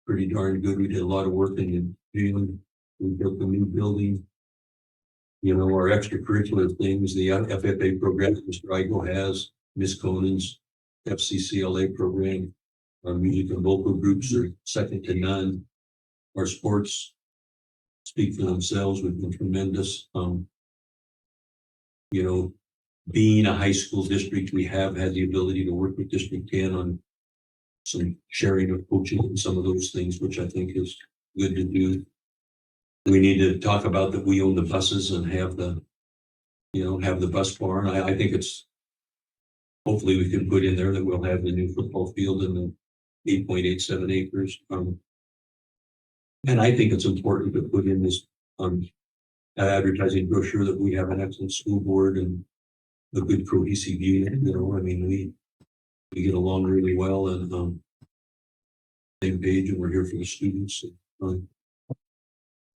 Speaker 1: pretty darn good. We did a lot of work in June. We built a new building. You know, our extracurricular things, the FFA program Mr. Igo has, Miss Conan's FCCLA program, our music and vocal groups are second to none. Our sports speak for themselves. We've been tremendous. You know, being a high school district, we have had the ability to work with District 10 on some sharing of coaching and some of those things, which I think is good to do. We need to talk about that we own the buses and have the bus barn. I think it's, hopefully we can put in there that we'll have the new football field in the 8.87 acres. And I think it's important to put in this advertising brochure that we have an excellent school board and a good cohesive unit. You know, I mean, we get along really well and same page, and we're here for the students.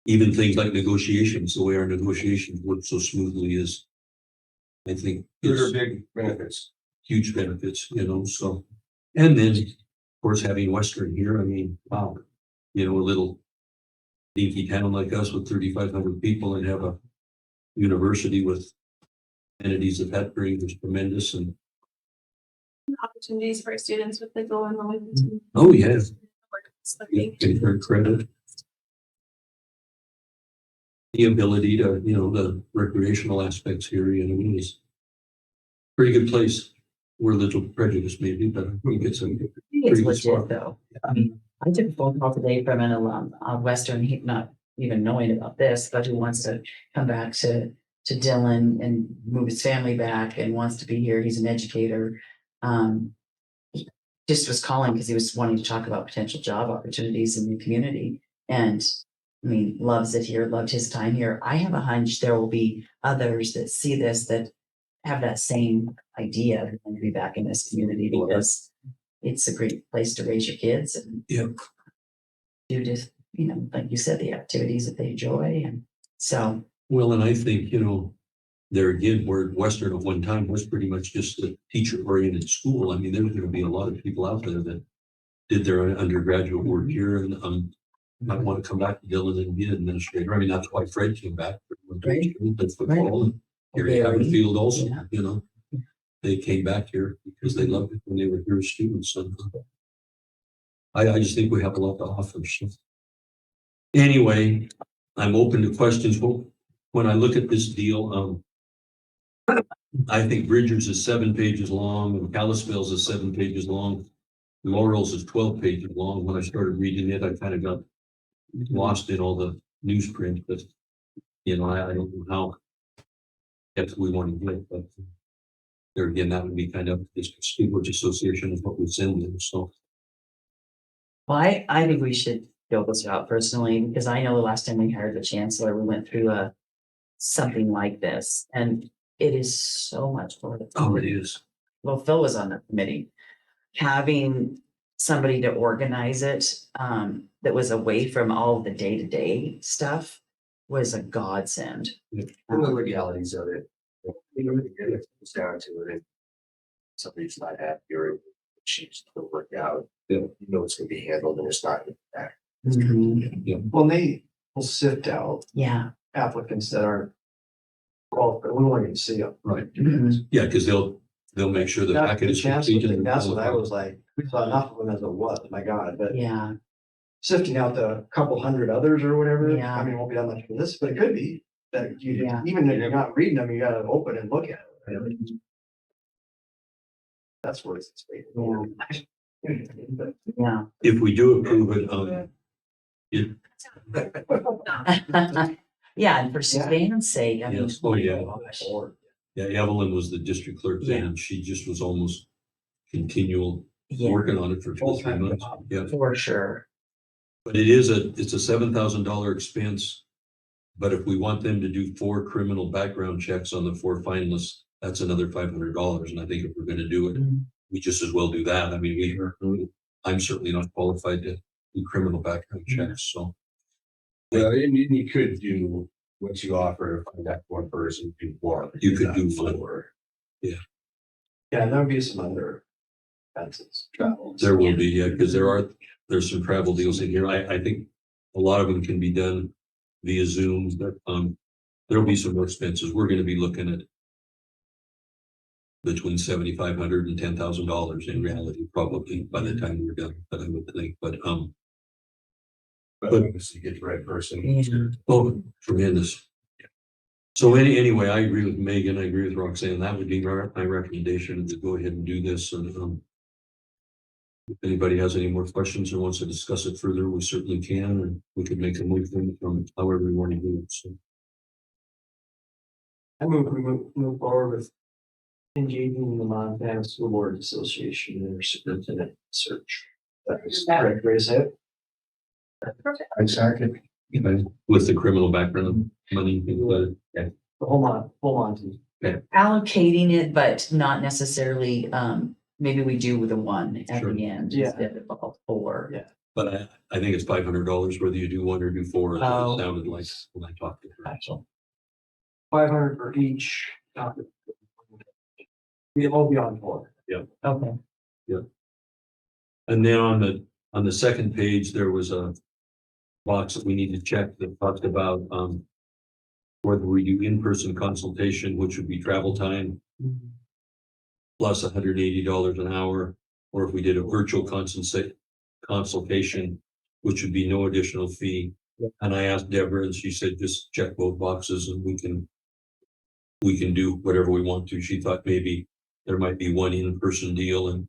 Speaker 1: Even things like negotiations, the way our negotiations work so smoothly is, I think,
Speaker 4: Those are big benefits.
Speaker 1: huge benefits, you know, so. And then, of course, having Western here, I mean, wow, you know, a little dinky town like us with 3,500 people and have a university with entities that brings is tremendous. And
Speaker 2: Opportunities for students with the goal and the
Speaker 1: oh yes, give her credit. The ability to, you know, the recreational aspects here, you know, is pretty good place. We're a little prejudiced maybe, but we get some.
Speaker 3: It's
Speaker 1: Pretty good
Speaker 3: legit
Speaker 1: spot.
Speaker 3: though. I mean, I took a phone call today from an alum on Western, he not even knowing about this, but who wants to come back to Dillon and move his family back and wants to be here. He's an educator. just was calling because he was wanting to talk about potential job opportunities in the community. And I mean, loves it here, loved his time here. I have a hunch there will be others that see this that have that same idea and be back in this community because it's a great place to raise your kids and
Speaker 1: Yep.
Speaker 3: do just, you know, like you said, the activities that they enjoy. And so,
Speaker 1: Well, and I think, you know, there again, where Western at one time was pretty much just a teacher-oriented school. I mean, there's gonna be a lot of people out there that did their undergraduate work here and might want to come back to Dillon and be an administrator. I mean, that's why Fred came back.
Speaker 3: Right.
Speaker 1: That's football and Gary Haverfield also,
Speaker 3: Yeah.
Speaker 1: you know. They came back here because they loved it when they were here as students. So I just think we have a lot to offer. So anyway, I'm open to questions. Well, when I look at this deal, I think Bridgers is 7 pages long and Kalispell's is 7 pages long. Laurel's is 12 pages long. When I started reading it, I kind of got lost in all the newsprint, but you know, I don't know how depth we want to get, but there again, that would be kind of this Speedway Association is what we send them. So
Speaker 3: well, I think we should fill this out personally, because I know the last time we hired the chancellor, we went through something like this, and it is so much for the.
Speaker 1: oh, it is.
Speaker 3: Well, Phil was on the committee. Having somebody to organize it, that was away from all the day-to-day stuff was a godsend.
Speaker 4: And the legalities of it. You know, it comes down to it. If somebody's not happy or she's to work out, you know it's gonna be handled and it's not back.
Speaker 7: Well, they will sift out
Speaker 3: Yeah.
Speaker 7: applicants that aren't qualified. We won't even see them.
Speaker 1: Right.
Speaker 3: Mhm.
Speaker 1: Yeah, because they'll make sure the
Speaker 7: That's
Speaker 1: packet
Speaker 7: the
Speaker 1: is
Speaker 7: chancellor
Speaker 1: completed.
Speaker 7: thing.
Speaker 1: and
Speaker 7: That's what I
Speaker 1: qualified.
Speaker 7: was like, we saw enough of them as it was, my God, but
Speaker 3: Yeah,
Speaker 7: sifting out the couple hundred others or whatever,
Speaker 3: Yeah.
Speaker 7: I mean, it won't be that much for this, but it could be. That you,
Speaker 3: Yeah.
Speaker 7: even if you're not reading them, you gotta open and look at it. That's where it's. But
Speaker 3: yeah.
Speaker 1: If we do approve it,
Speaker 3: Yeah, and for Susan's sake, I mean.
Speaker 1: Yes. Oh, yeah.
Speaker 3: gosh.
Speaker 1: yeah, Evelyn was the district clerk then,
Speaker 3: Yeah.
Speaker 1: and she just was almost continual
Speaker 3: Yeah,
Speaker 1: working on it for 2 or 3
Speaker 7: Full-time
Speaker 1: months.
Speaker 7: job.
Speaker 1: Yeah,
Speaker 3: for sure.
Speaker 1: but it's a $7,000 expense. But if we want them to do 4 criminal background checks on the 4 finalists, that's another $500. And I think if we're gonna do it,
Speaker 3: Mhm.
Speaker 1: we just as well do that. I mean, I'm certainly not qualified to do criminal background checks, so.
Speaker 8: Well, and you could do what you offer, find that one person, do one.
Speaker 1: You could do
Speaker 8: not
Speaker 1: one.
Speaker 8: 4.
Speaker 7: yeah, there'll be some other expenses, travel.
Speaker 1: There will be, yeah, because there's some travel deals in here. I think a lot of them can be done via Zoom, but there'll be some more expenses. We're gonna be looking at between $7,500 and $10,000 in reality, probably by the time we're done, but I would think, but
Speaker 8: But obviously get the right person.
Speaker 3: Yeah.
Speaker 1: oh, tremendous. So anyway, I agree with Megan, I agree with Roxanne, that would be my recommendation to go ahead and do this and if anybody has any more questions or wants to discuss it further, we certainly can, and we could make a move from however we want to do it, so.
Speaker 7: I move forward with engaging the Montana School Board Association in their superintendent search. That's the correct way to say it.
Speaker 8: I second.
Speaker 1: With the criminal background money, yeah.
Speaker 7: The whole Monty.
Speaker 3: Allocating it, but not necessarily, maybe we do with the one at
Speaker 1: Sure.
Speaker 3: the end
Speaker 7: Yeah.
Speaker 3: instead of all 4.
Speaker 7: Yeah.
Speaker 1: But I think it's $500 whether you do 1 or do 4, that's what
Speaker 3: Oh.
Speaker 1: it sounded like when I talked to her, so.
Speaker 7: 500 for each. We'll all be on board.
Speaker 3: Okay.
Speaker 1: And then on the second page, there was a box that we need to check that talked about, whether we do in-person consultation, which would be travel time plus $180 an hour, or if we did a virtual consultation, which would be no additional fee. And I asked Deborah and she said, just check both boxes and we can do whatever we want to. She thought maybe there might be one in-person deal and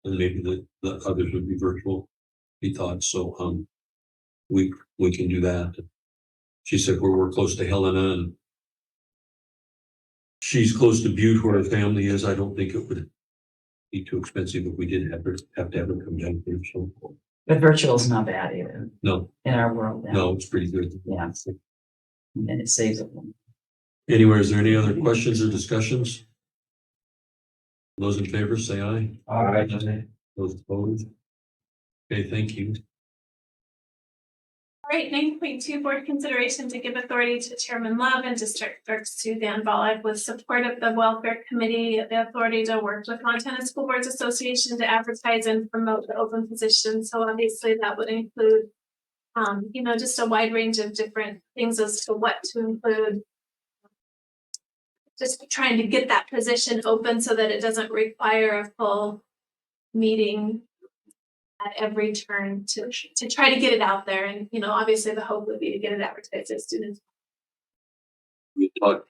Speaker 1: maybe the others would be virtual. He thought, so, we can do that. She said, we're close to Helena and she's close to Butte where her family is. I don't think it would be too expensive if we did have to have her come down here, so,
Speaker 3: But virtual is not bad either
Speaker 1: no,
Speaker 3: in our world now.
Speaker 1: no, it's pretty good.
Speaker 3: Yeah. And it saves it.
Speaker 1: Anyway, is there any other questions or discussions? Those in favor, say aye.
Speaker 7: Aye.
Speaker 1: Those opposed? Okay, thank you.
Speaker 2: All right, 9.2 board consideration to give authority to Chairman Love and District Clerk Suzanne Bollock with support of the Welfare Committee, the authority to work with Montana School Boards Association to advertise and promote the open position. So obviously that would include, just a wide range of different things as to what to include. Just trying to get that position open so that it doesn't require a full meeting at every turn to try to get it out there. And, obviously the hope would be to get it advertised as students.
Speaker 1: We talked,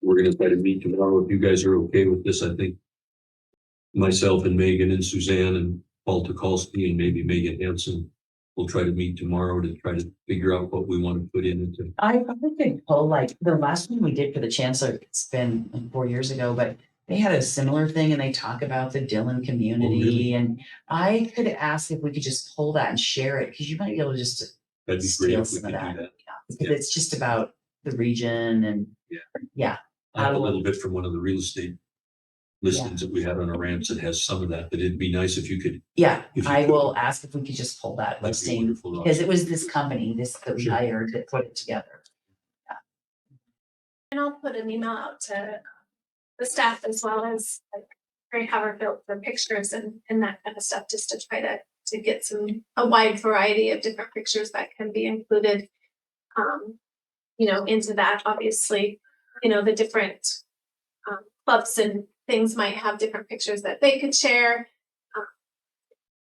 Speaker 1: we're gonna try to meet tomorrow. If you guys are okay with this, I think myself and Megan and Suzanne and Paul Tukalski and maybe Megan Hanson will try to meet tomorrow to try to figure out what we want to put in into.
Speaker 3: I probably could pull like the last one we did for the chancellor, it's been like 4 years ago, but they had a similar thing and they talk about the Dillon community.
Speaker 1: really?
Speaker 3: And I could ask if we could just pull that and share it, because you might be able to just
Speaker 1: That'd be great
Speaker 3: steal
Speaker 1: if we
Speaker 3: some
Speaker 1: could
Speaker 3: of
Speaker 1: do
Speaker 3: that.
Speaker 1: that.
Speaker 3: Because
Speaker 1: Yeah.
Speaker 3: it's just about the region and
Speaker 1: I have a little bit from one of the real estate listings that we had on our ramps that has some of that, but it'd be nice if you could.
Speaker 3: yeah,
Speaker 1: If you
Speaker 3: I
Speaker 1: could.
Speaker 3: will ask if we could just pull that
Speaker 1: That'd be
Speaker 3: listing,
Speaker 1: wonderful.
Speaker 3: because it was this company, that we
Speaker 1: Sure.
Speaker 3: hired that put it together.
Speaker 2: And I'll put an email out to the staff as well as have her built for pictures and that kind of stuff, just to try to get a wide variety of different pictures that can be included. Into that, obviously, the different clubs and things might have different pictures that they could share.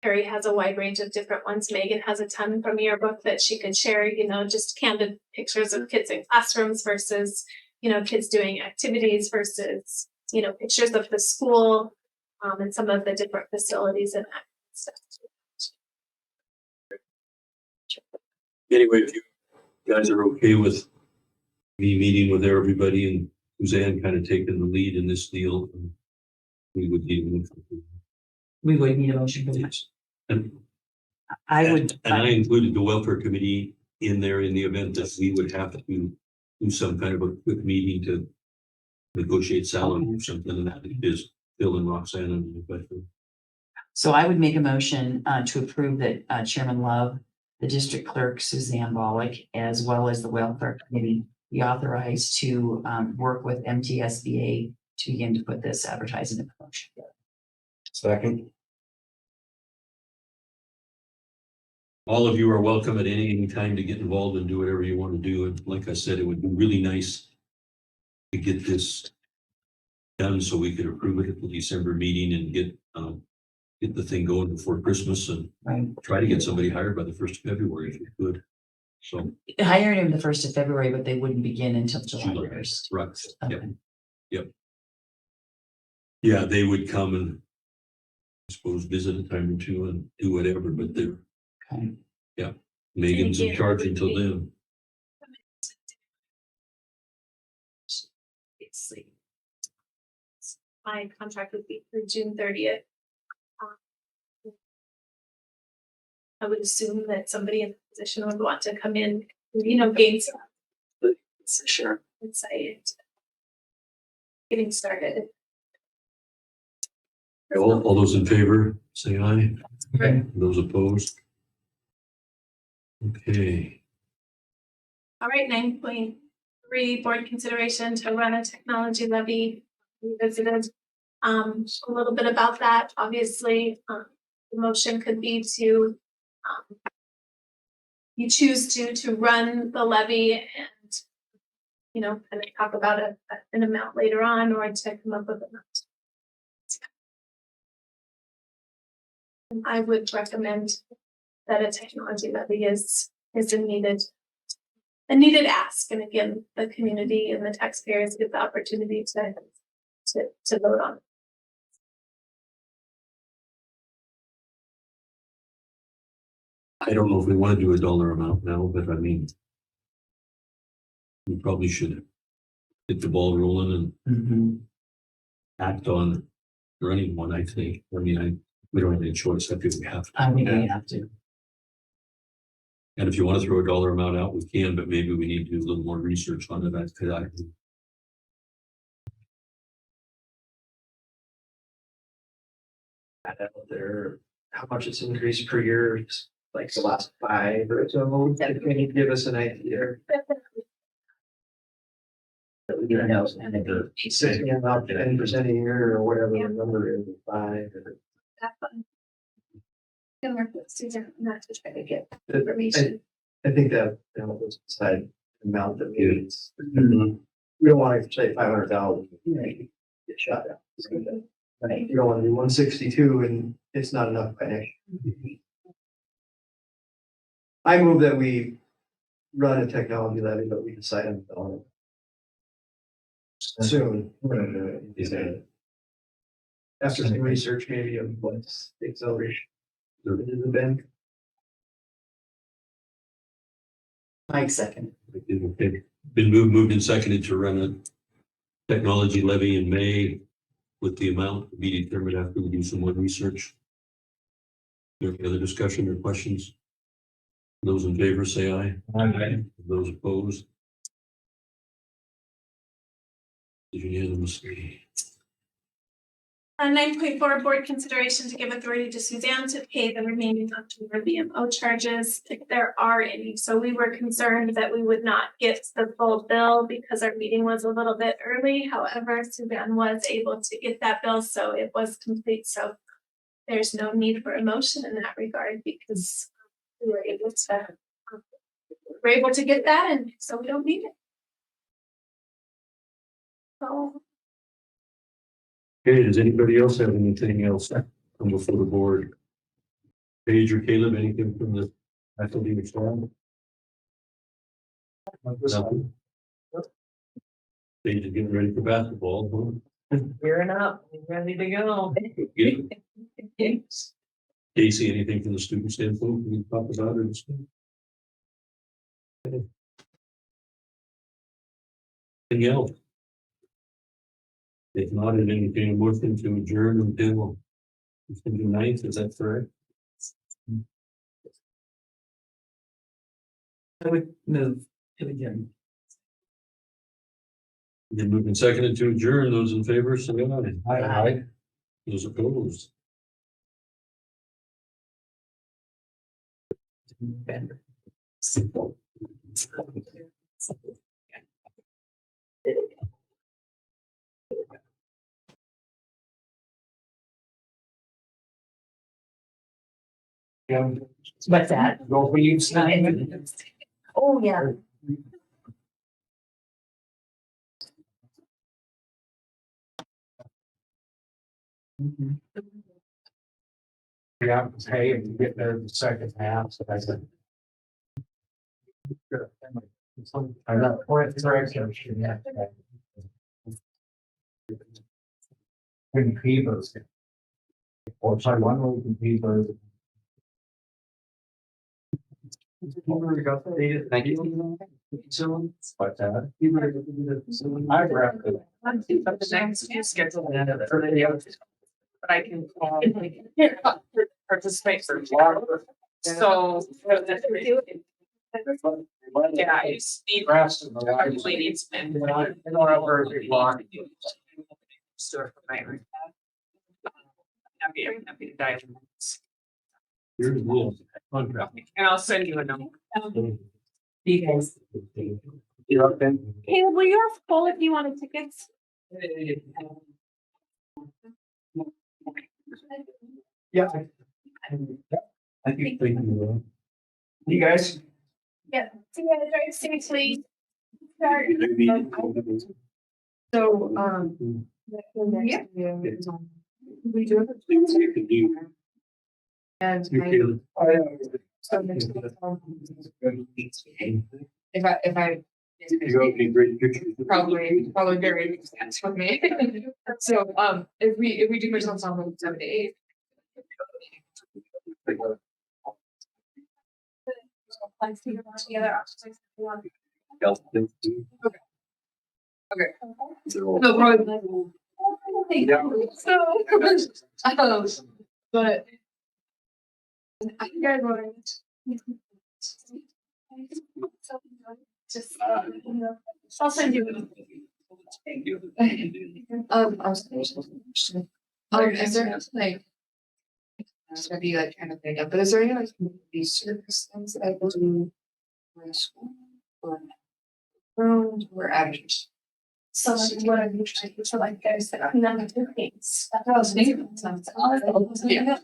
Speaker 2: Harry has a wide range of different ones. Megan has a ton from yearbook that she could share, just candid pictures of kids in classrooms versus, kids doing activities versus, pictures of the school and some of the different facilities and that stuff.
Speaker 1: Anyway, if you guys are okay with me meeting with everybody and Suzanne kind of taking the lead in this deal, we would need a motion.
Speaker 3: We would need a motion for that.
Speaker 1: Yes. And
Speaker 3: I would.
Speaker 1: And I included the welfare committee in there in the event that we would have to do some kind of a quick meeting to negotiate salary or something, and that is Bill and Roxanne and but
Speaker 3: So I would make a motion to approve that Chairman Love, the district clerk Suzanne Bollock, as well as the welfare committee be authorized to work with MTSBA to begin to put this advertising and promotion together.
Speaker 8: Second.
Speaker 1: all of you are welcome at any time to get involved and do whatever you want to do. And like I said, it would be really nice to get this done so we could approve it at the December meeting and get the thing going before Christmas and
Speaker 3: Right.
Speaker 1: try to get somebody hired by the 1st of February if you could. So,
Speaker 3: Hired him the 1st of February, but they wouldn't begin until July
Speaker 1: July.
Speaker 3: 1st.
Speaker 1: right, yep,
Speaker 3: Okay.
Speaker 1: yep. Yeah, they would come and I suppose visit a time or two and do whatever, but they're,
Speaker 3: Okay.
Speaker 1: Megan's in
Speaker 2: again,
Speaker 1: charge
Speaker 2: it would
Speaker 1: until
Speaker 2: be-
Speaker 1: then.
Speaker 2: My contract would be through June 30th. I would assume that somebody in the position would want to come in, gain some sure insight. Getting started.
Speaker 1: All those in favor, say aye.
Speaker 3: Okay.
Speaker 1: Those opposed? Okay,
Speaker 2: All right, 9.3 board consideration to run a technology levy. We visited a little bit about that. Obviously, the motion could be to you choose to run the levy and kind of talk about an amount later on, or to come up with an amount. And I would recommend that a technology levy is a needed ask. And again, the community and the taxpayers get the opportunity to vote on it.
Speaker 1: I don't know if we want to do a dollar amount now, but I mean, we probably should get the ball rolling and
Speaker 3: Mhm.
Speaker 1: act on running one, I think. I mean, we don't have any choice. I think we have to.
Speaker 3: I think we have to.
Speaker 1: And if you want to throw a dollar amount out, we can, but maybe we need to do a little more research on it.
Speaker 7: Out there, how much it's increased per year, like the last 5 or so, can you give us an idea? You know, and the 60 about 10% a year or whatever the number is, 5 or.
Speaker 2: Have fun. Can work with Susan not to try to get
Speaker 7: I
Speaker 2: information.
Speaker 7: I think that was beside the amount that we, we don't want to say 500,000. Get shot at. You don't want to do 162 and it's not enough financially. I move that we run a technology levy, but we decide on it soon. We're gonna do it. After some research, maybe of what's the acceleration. In the bank.
Speaker 3: Mike second.
Speaker 1: Been moved and seconded to run a technology levy in May with the amount to be determined after we do some more research. Any other discussion or questions? Those in favor say aye. Aye. Those opposed? Unanimously.
Speaker 2: 9.4 board consideration to give authority to Suzanne to pay the remaining October VMO charges if there are any. So we were concerned that we would not get the full bill because our meeting was a little bit early. However, Suzanne was able to get that bill, so it was complete. So there's no need for a motion in that regard because we were able to get that, and so we don't need it. So
Speaker 1: Okay, does anybody else have anything else come before the board? Paige or Caleb, anything from the academic staff? Nothing. Paige is getting ready for basketball.
Speaker 3: Gearing up, ready to go.
Speaker 1: Yeah. Casey, anything from the student standpoint we can talk about it? Anything else? If not, is anything motion to adjourn until the 9th, is that correct?
Speaker 3: I would move to adjourn.
Speaker 1: Then moving seconded to adjourn, those in favor, say aye.
Speaker 3: Aye.
Speaker 1: Those opposed?
Speaker 3: What's that?
Speaker 7: Go for you.
Speaker 3: Oh, yeah.
Speaker 7: Yeah, hey, if you get there the second half, so I said. I'm not point direction. Computers. Or sorry, one way computer. Thank you. So, but I've wrapped it.
Speaker 6: The next you schedule but I can participate for so. Yeah, I just need. Actually needs. Store for my. Happy to dive.
Speaker 1: Here's the contract.
Speaker 6: And I'll send you a number.
Speaker 3: You guys.
Speaker 7: You're up then.
Speaker 2: Caleb, will you have full if you wanted tickets?
Speaker 7: Yeah.
Speaker 1: I think they can.
Speaker 7: You guys.
Speaker 2: Yeah. See you guys, drive safely. Start.
Speaker 5: So, yeah. We do it.
Speaker 1: You can do.
Speaker 5: And
Speaker 1: You
Speaker 5: so next if I
Speaker 1: You have any great pictures?
Speaker 5: probably very makes sense with me. So if we do personal ensemble 7 to 8.
Speaker 2: Let's figure out the other options if you want.
Speaker 5: Okay. No, probably.
Speaker 6: So, but. I think I learned.
Speaker 2: Just, I'll send you.
Speaker 6: Is there like? This might be like kind of thing, but is there any like these service things that I go to for school or rooms or averages?
Speaker 2: So like what I'm trying to like there's like none of the things.
Speaker 6: Yeah.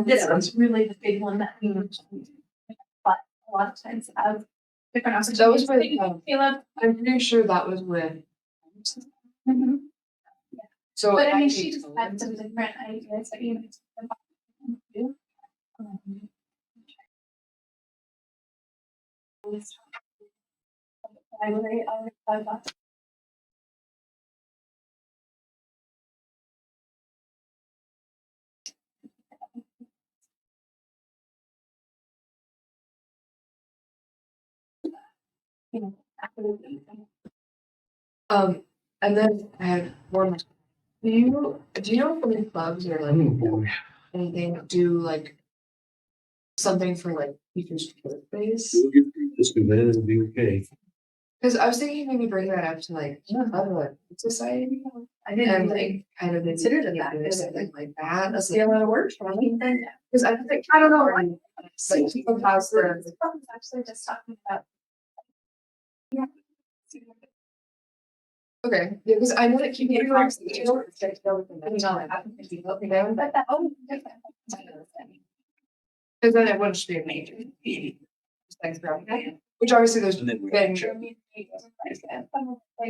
Speaker 2: This was really the big one that we mentioned. But a lot of times have different options.
Speaker 6: That was with,
Speaker 2: Caleb.
Speaker 6: I'm pretty sure that was with.
Speaker 2: Mhm.
Speaker 6: So.
Speaker 2: But I mean,
Speaker 6: actually-
Speaker 2: she just had some different ideas that you. I thought. You know, absolutely.
Speaker 6: And then I had one. Do you know if any clubs or like anything do like something for like teachers' birthdays?
Speaker 1: We'll get through this, and then it'll be okay.
Speaker 6: Because I was thinking maybe bring that up to like other like society
Speaker 5: I
Speaker 6: and
Speaker 5: didn't
Speaker 6: like kind of
Speaker 5: consider
Speaker 6: maybe
Speaker 5: that,
Speaker 6: do something like that. That's
Speaker 5: see a lot of work for me.
Speaker 6: because I think I don't know like people house their
Speaker 2: I was actually just talking about.
Speaker 6: okay yeah because I know that keeping it
Speaker 5: But that, oh,
Speaker 6: because then it wouldn't just be a major thanks for which obviously there's been
Speaker 2: You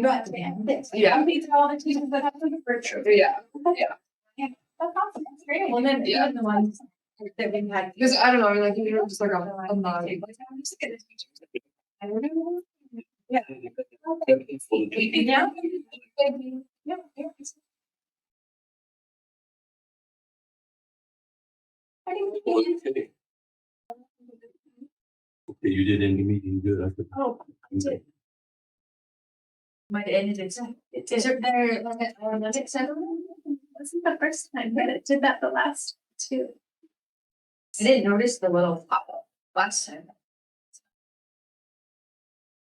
Speaker 2: don't have to be this.
Speaker 6: Yeah.
Speaker 2: These are all the teachers that have to be virtual.
Speaker 6: yeah
Speaker 2: Yeah, that's awesome. That's great. Well, then
Speaker 6: Yeah.
Speaker 2: even the ones that we had.
Speaker 6: because I don't know like you know just like a lot of
Speaker 2: Yeah. Yeah. Yeah.
Speaker 1: Okay. Okay, you did end the meeting good. I think.
Speaker 2: Oh, I did.
Speaker 5: Might have ended it.
Speaker 2: It
Speaker 5: Is
Speaker 2: did.
Speaker 5: there like a Olympic center?
Speaker 2: Wasn't the first time, but it did that the last two.
Speaker 5: I didn't notice the little pop-up last time.